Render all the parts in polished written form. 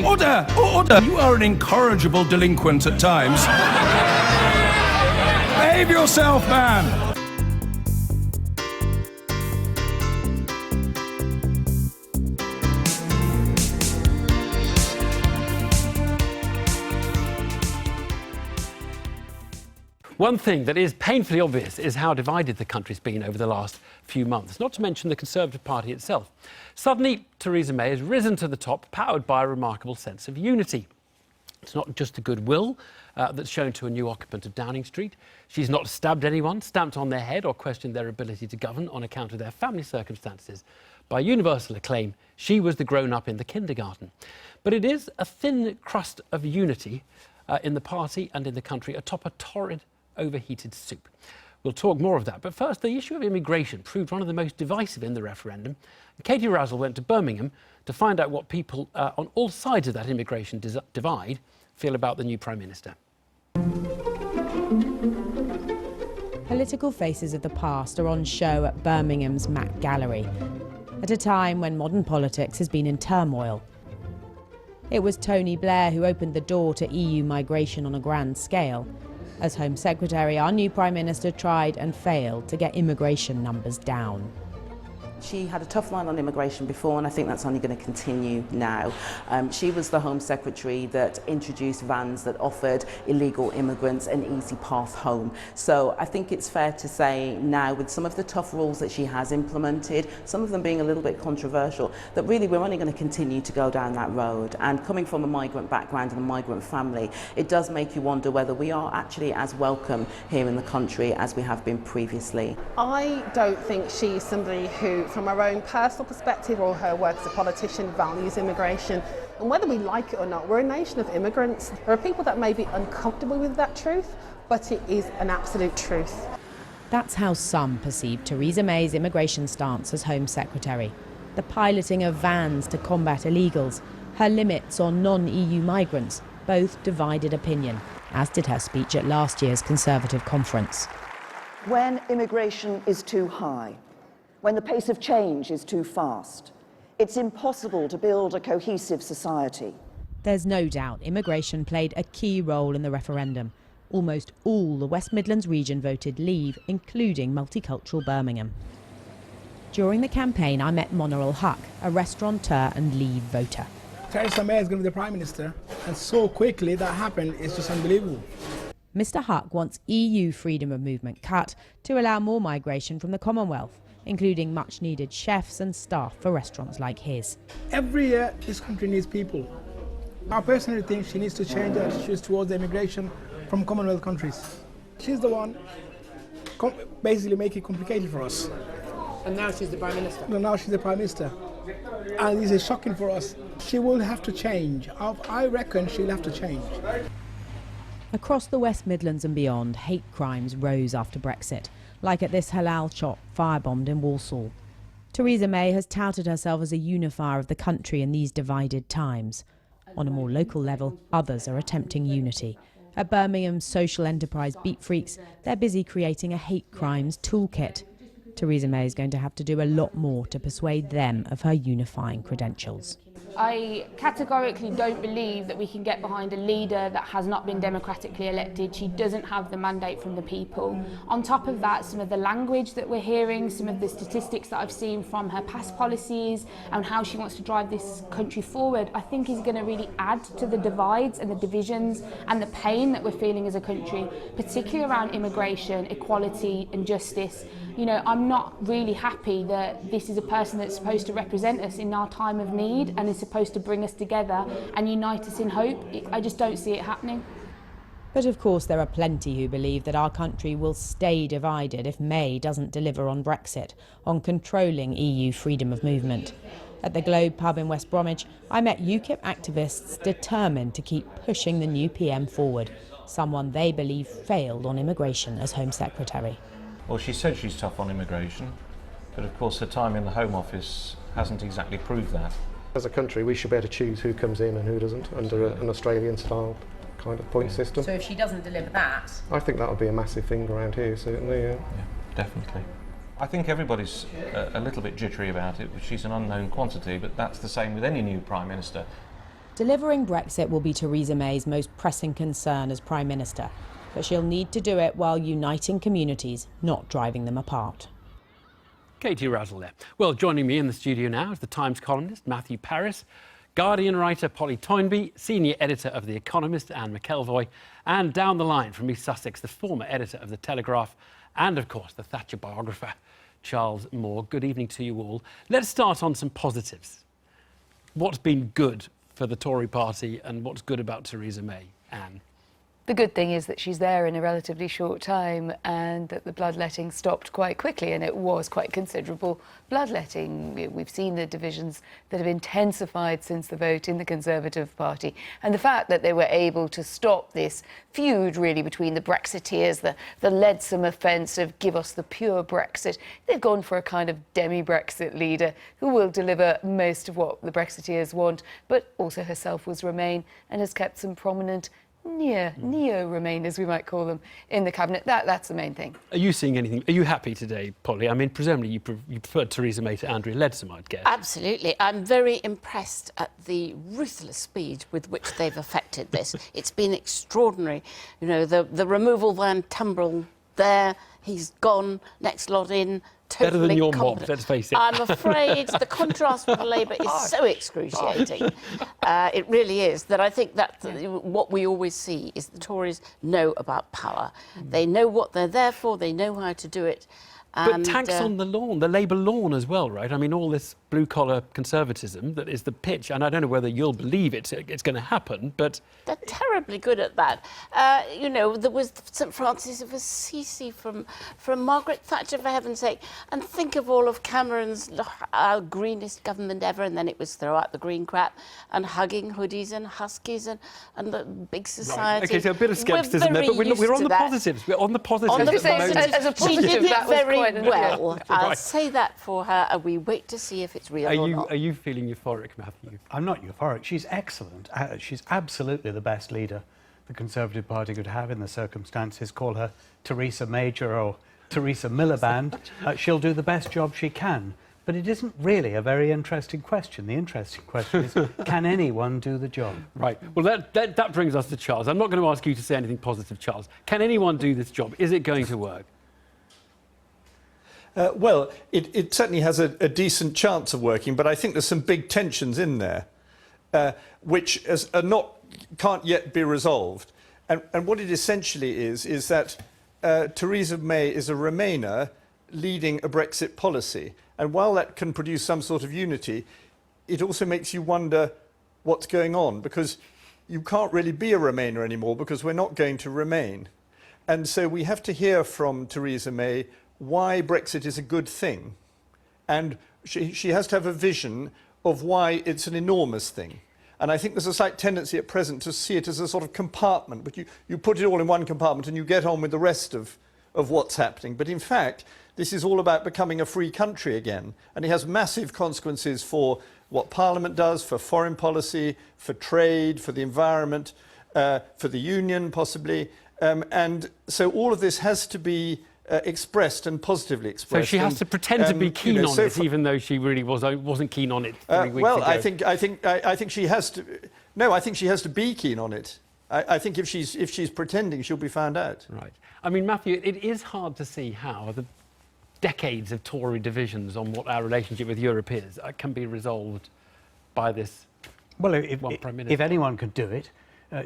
Order! Order! You are an incorrigible delinquent at times. Behave yourself, man! One thing that is painfully obvious is how divided the country's been over the last few months, not to mention the Conservative Party itself. Suddenly, Theresa May has risen to the top, powered by a remarkable sense of unity. It's not just the goodwill that's shown to a new occupant of Downing Street. She's not stabbed anyone, stamped on their head or questioned their ability to govern on account of their family circumstances. By universal acclaim, she was the grown-up in the kindergarten. But it is a thin crust of unity in the party and in the country atop a torrid, overheated soup. We'll talk more of that, but first, the issue of immigration proved one of the most divisive in the referendum. Katie Razzle went to Birmingham to find out what people on all sides of that immigration divide feel about the new Prime Minister. Political faces of the past are on show at Birmingham's Mac Gallery, at a time when modern politics has been in turmoil. It was Tony Blair who opened the door to EU migration on a grand scale. As Home Secretary, our new Prime Minister tried and failed to get immigration numbers down. She had a tough line on immigration before, and I think that's only going to continue now. She was the Home Secretary that introduced vans that offered illegal immigrants an easy path home. So I think it's fair to say now, with some of the tough rules that she has implemented, some of them being a little bit controversial, that really we're only going to continue to go down that road. And coming from a migrant background and a migrant family, it does make you wonder whether we are actually as welcome here in the country as we have been previously. I don't think she's somebody who, from her own personal perspective or her work as a politician, values immigration. And whether we like it or not, we're a nation of immigrants. There are people that may be uncomfortable with that truth, but it is an absolute truth. That's how some perceive Theresa May's immigration stance as Home Secretary. The piloting of vans to combat illegals, her limits on non-EU migrants, both divided opinion, as did her speech at last year's Conservative conference. When immigration is too high, when the pace of change is too fast, it's impossible to build a cohesive society. There's no doubt immigration played a key role in the referendum. Almost all the West Midlands region voted Leave, including multicultural Birmingham. During the campaign, I met Moniril Huck, a restaurateur and Leave voter. Theresa May is going to be the Prime Minister, and so quickly that happened, it's just unbelievable. Mr Huck wants EU freedom of movement cut to allow more migration from the Commonwealth, including much-needed chefs and staff for restaurants like his. Every year, this country needs people. I personally think she needs to change her attitudes towards the immigration from Commonwealth countries. She's the one basically making it complicated for us. And now she's the Prime Minister? No, now she's the Prime Minister. And this is shocking for us. She will have to change. I reckon she'll have to change. Across the West Midlands and beyond, hate crimes rose after Brexit, like at this halal shop firebombed in Walsall. Theresa May has touted herself as a unifier of the country in these divided times. On a more local level, others are attempting unity. At Birmingham's social enterprise Beat Freaks, they're busy creating a hate crimes toolkit. Theresa May is going to have to do a lot more to persuade them of her unifying credentials. I categorically don't believe that we can get behind a leader that has not been democratically elected. She doesn't have the mandate from the people. On top of that, some of the language that we're hearing, some of the statistics that I've seen from her past policies and how she wants to drive this country forward, I think is going to really add to the divides and the divisions and the pain that we're feeling as a country, particularly around immigration, equality and justice. You know, I'm not really happy that this is a person that's supposed to represent us in our time of need and is supposed to bring us together and unite us in hope. I just don't see it happening. But of course there are plenty who believe that our country will stay divided if May doesn't deliver on Brexit, on controlling EU freedom of movement. At the Globe pub in West Bromwich, I met UKIP activists determined to keep pushing the new PM forward, someone they believe failed on immigration as Home Secretary. Well, she said she's tough on immigration, but of course her time in the Home Office hasn't exactly proved that. As a country, we should be able to choose who comes in and who doesn't under an Australian-style kind of point system. So if she doesn't deliver that... I think that would be a massive thing around here, certainly, yeah. Yeah, definitely. I think everybody's a little bit jittery about it. She's an unknown quantity, but that's the same with any new Prime Minister. Delivering Brexit will be Theresa May's most pressing concern as Prime Minister, but she'll need to do it while uniting communities, not driving them apart. Katie Razzle there. Well, joining me in the studio now is the Times columnist Matthew Parris, Guardian writer Polly Toynbee, senior editor of The Economist Anne McElvoy, and down the line from East Sussex, the former editor of The Telegraph, and of course the Thatcher biographer Charles Moore. Good evening to you all. Let's start on some positives. What's been good for the Tory party and what's good about Theresa May? Anne? The good thing is that she's there in a relatively short time and that the bloodletting stopped quite quickly, and it was quite considerable bloodletting. We've seen the divisions that have intensified since the vote in the Conservative Party, and the fact that they were able to stop this feud really between the Brexiteers, the leadsome offence of give us the pure Brexit. They've gone for a kind of demi-Brexit leader who will deliver most of what the Brexiteers want, but also herself was Remain and has kept some prominent neo-Remainers, we might call them, in the cabinet. That's the main thing. Are you seeing anything? Are you happy today, Polly? I mean, presumably you preferred Theresa May to Andrea Leadsom, I'd guess. Absolutely. I'm very impressed at the ruthless speed with which they've effected this. It's been extraordinary. You know, the removal Van Tumbrel there, he's gone, next lot in. Totally better than your competent. mob, let's face it. I'm afraid the contrast with Labour is so excruciating. It really is, that I think that what we always see is the Tories know about power. They know what they're there for, they know how to do it. But tanks on the lawn, the Labour lawn as well, right? I mean, all this blue-collar conservatism that is the pitch, and I don't know whether you'll believe it's going to happen, but... They're terribly good at that. You know, there was St Francis of Assisi from Margaret Thatcher, for heaven's sake, and think of all of Cameron's our greenest government ever, and then it was throw out the green crap, and hugging hoodies and huskies and the big society. Right. OK, so a bit of scepticism there, but we're on the positives. We're on the positives. On the as a positive, she did it very well. I'll Right. say that for her, and we wait to see if it's real or not. Are you feeling euphoric, Matthew? I'm not euphoric. She's excellent. She's absolutely the best leader the Conservative Party could have in the circumstances. Call her Theresa Major or Theresa Miliband. She'll do the best job she can. But it isn't really a very interesting question. The interesting question is, can anyone do the job? Right. Well, that brings us to Charles. I'm not going to ask you to say anything positive, Charles. Can anyone do this job? Is it going to work? Well, it certainly has a decent chance of working, but I think there's some big tensions in there, which can't yet be resolved. And what it essentially is that Theresa May is a Remainer leading a Brexit policy. And while that can produce some sort of unity, it also makes you wonder what's going on, because you can't really be a Remainer anymore because we're not going to remain. And so we have to hear from Theresa May why Brexit is a good thing. And she has to have a vision of why it's an enormous thing. And I think there's a slight tendency at present to see it as a sort of compartment, but you put it all in one compartment and you get on with the rest of what's happening. But in fact, this is all about becoming a free country again. And it has massive consequences for what Parliament does, for foreign policy, for trade, for the environment, for the union possibly. And so all of this has to be expressed and positively expressed. So she has to pretend to be keen on it, even though she really wasn't keen on it 3 weeks ago. I think she has to. No, I think she has to be keen on it. I think if she's pretending, she'll be found out. Right. I mean, Matthew, it is hard to see how the decades of Tory divisions on what our relationship with Europe is can be resolved by this. Well, one Prime Minister. If anyone can do it,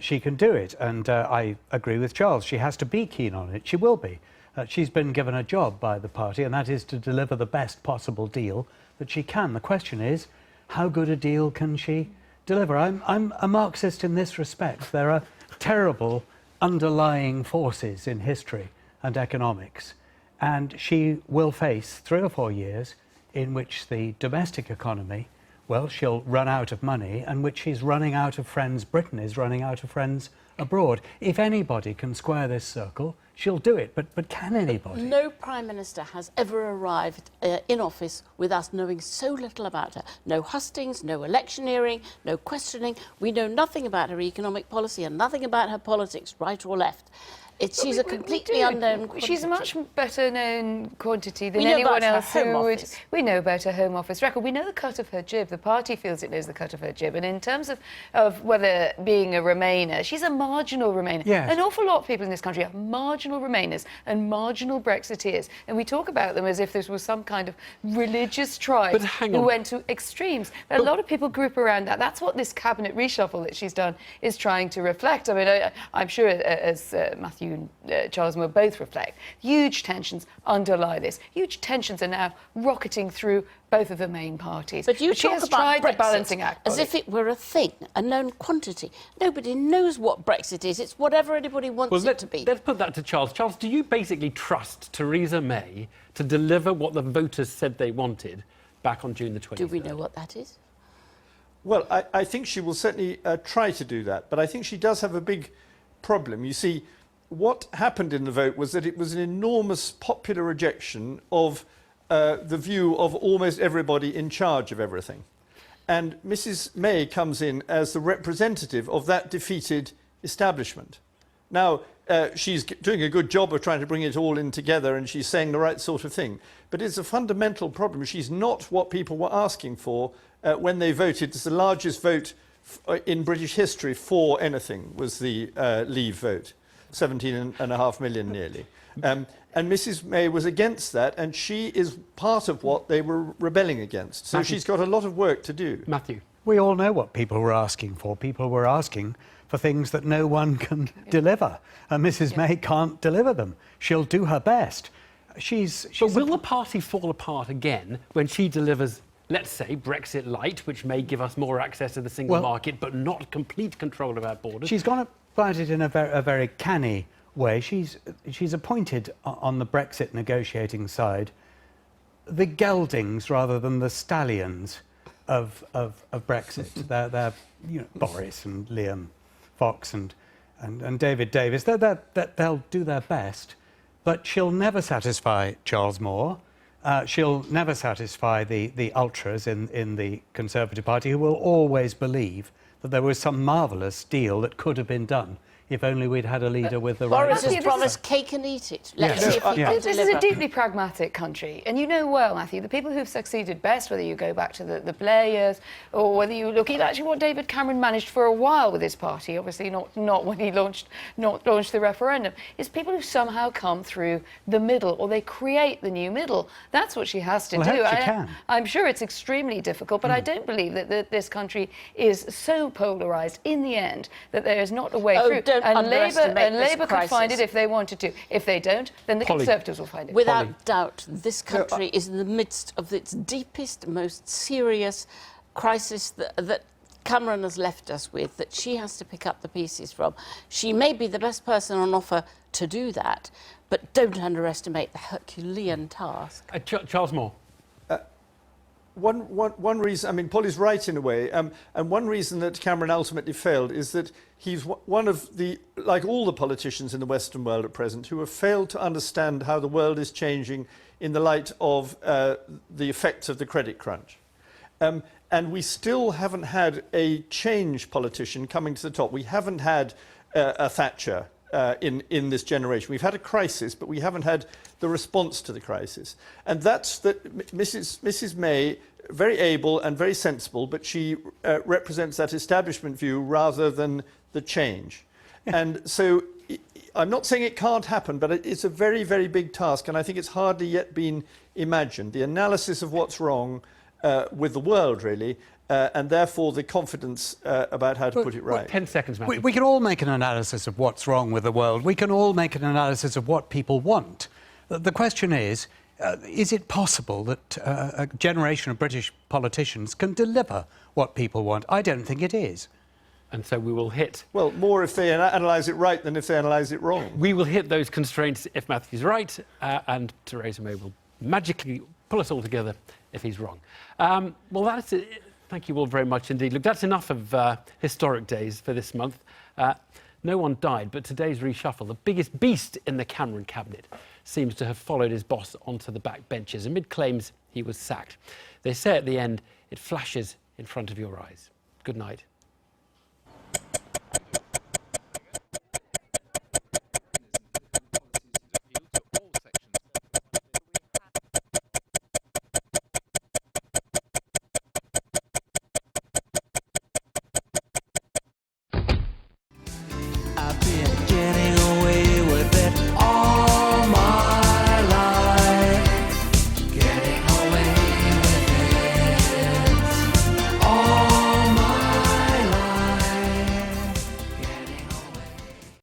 she can do it. And I agree with Charles. She has to be keen on it. She will be. She's been given a job by the party, and that is to deliver the best possible deal that she can. The question is, how good a deal can she deliver? I'm a Marxist in this respect. There are terrible underlying forces in history and economics, and she will face 3 or 4 years in which the domestic economy, well, she'll run out of money, and which she's running out of friends. Britain is running out of friends abroad. If anybody can square this circle, she'll do it. But can anybody? No Prime Minister has ever arrived in office with us knowing so little about her. No hustings, no electioneering, no questioning. We know nothing about her economic policy and nothing about her politics, right or left. She's a completely unknown quantity. She's a much better known quantity than We know anyone about her else Home who would. Office. We know about her Home Office record. We know the cut of her jib. The party feels it knows the cut of her jib. And in terms of whether being a Remainer, she's a marginal Remainer. Yes. An awful lot of people in this country are marginal Remainers and marginal Brexiteers. And we talk about them as if this was some kind of religious tribe who went to extremes. But a lot of people group around that. That's what this cabinet reshuffle that she's done is trying to reflect. I mean, I'm sure, as Matthew and Charles will both reflect, huge tensions underlie this. Huge tensions are now rocketing through both of the main parties. But you she talk has about tried Brexit the balancing act as if it were a thing, a known quantity. Nobody knows what Brexit is. It's whatever anybody wants it to be. Let's put that to Charles. Charles, do you basically trust Theresa May to deliver what the voters said they wanted back on June the 23rd? Do we know what that is? Well, I think she will certainly try to do that, but I think she does have a big problem. You see, what happened in the vote was that it was an enormous popular rejection of the view of almost everybody in charge of everything. And Mrs. May comes in as the representative of that defeated establishment. Now, she's doing a good job of trying to bring it all in together, and she's saying the right sort of thing. But it's a fundamental problem. She's not what people were asking for when they voted. It's the largest vote in British history for anything, was the Leave vote. 17.5 million nearly. And Mrs. May was against that, and she is part of what they were rebelling against. So she's got a lot of work to do. Matthew. We all know what people were asking for. People were asking for things that no one can deliver. And Mrs. May can't deliver them. She'll do her best. But will the party fall apart again when she delivers, let's say, Brexit Light, which may give us more access to the single market, but not complete control of our borders? She's gone about it in a very canny way. She's appointed on the Brexit negotiating side the geldings rather than the stallions of Brexit. they're Boris and Liam Fox and David Davis. They'll do their best, but she'll never satisfy Charles Moore. She'll never satisfy the ultras in the Conservative Party, who will always believe that there was some marvellous deal that could have been done if only we'd had a leader with the right... Boris has promised cake and eat it. Let's see if he can This is deliver. a deeply pragmatic country. And you know well, Matthew, the people who've succeeded best, whether you go back to the Blair years or whether you look at actually what David Cameron managed for a while with his party, obviously not when he launched the referendum, is people who somehow come through the middle, or they create the new middle. That's what she has to do. I hope she can. I'm sure it's extremely difficult, but I don't believe that this country is so polarised in the end that there is not a way through. And Labour could find it if they wanted to. If they don't, then the Conservatives will find it. Without doubt, this country is in the midst of its deepest, most serious crisis that Cameron has left us with, that she has to pick up the pieces from. She may be the best person on offer to do that, but don't underestimate the Herculean task. Charles Moore. One reason, I mean, Polly's right in a way, and one reason that Cameron ultimately failed is that he's one of the, like all the politicians in the Western world at present, who have failed to understand how the world is changing in the light of the effects of the credit crunch. And we still haven't had a change politician coming to the top. We haven't had a Thatcher in this generation. We've had a crisis, but we haven't had the response to the crisis. And that's that Mrs. May, very able and very sensible, but she represents that establishment view rather than the change. And so I'm not saying it can't happen, but it's a very, very big task, and I think it's hardly yet been imagined. The analysis of what's wrong with the world, really, and therefore the confidence about how to put it right. 10 seconds, Matthew. We can all make an analysis of what's wrong with the world. We can all make an analysis of what people want. The question is it possible that a generation of British politicians can deliver what people want? I don't think it is. And so we will hit... Well, more if they analyse it right than if they analyse it wrong. We will hit those constraints if Matthew's right, and Theresa May will magically pull us all together if he's wrong. Well, that's it. Thank you all very much indeed. Look, that's enough of historic days for this month. No one died, but today's reshuffle, the biggest beast in the Cameron cabinet, seems to have followed his boss onto the back benches amid claims he was sacked. They say at the end, it flashes in front of your eyes. Good night.